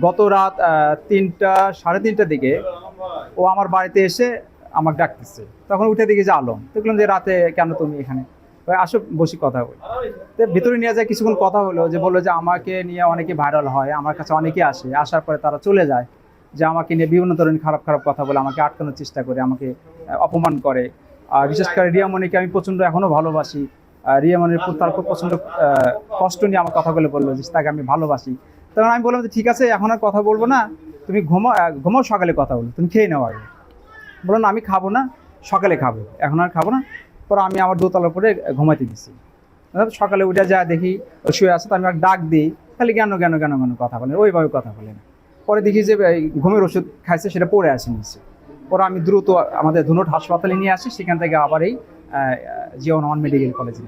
গত রাত ৩টা সাড়ে ৩টার দিকে ও আমার বাড়িতে এসে আমাকে ডাকতেছে। তখন উঠে দেখি যে আলম, দেখলাম যে রাতে কেন তুমি এখানে, আসো বসি কথা বলি। তো ভিতরে নিয়ে যায়, কিছুক্ষণ কথা হলো, যে বললো যে আমাকে নিয়ে অনেকে ভাইরাল হয়, আমার কাছে অনেকে আসে, আসার পরে তারা চলে যায়, যে আমাকে নিয়ে বিভিন্ন ধরনের খারাপ খারাপ কথা বলে, আমাকে আটকানোর চেষ্টা করে, আমাকে অপমান করে। আর বিশেষ করে রিয়ামণিকে আমি প্রচণ্ড এখনও ভালোবাসি। রিয়ামণির তার খুব প্রচণ্ড কষ্ট নিয়ে আমার কথাগুলো বললো যে তাকে আমি ভালোবাসি। তখন আমি বললাম যে ঠিক আছে, এখন আর কথা বলবো না, তুমি ঘুমাও, সকালে কথা বলো, তুমি খেয়ে নেওয়া আগে। বললো না, আমি খাবো না, সকালে খাবো, এখন আর খাবো না। পরে আমি আমার দোতলার উপরে ঘুমাইতে দিছি। সকালে উঠে যা দেখি শুয়ে আছে, তো আমি আর ডাক দিই, খালি জ্ঞান জ্ঞান জ্ঞান জ্ঞান কথা বলেন, ওইভাবে কথা বলেন। পরে দেখি যে ঘুমের ওষুধ খাইছে, সেটা পড়ে আসে নিচ্ছে। পরে আমি দ্রুত আমাদের ধুনট হাসপাতালে নিয়ে আসি, সেখান থেকে আবার এই জিয়া রহমান মেডিকেল কলেজে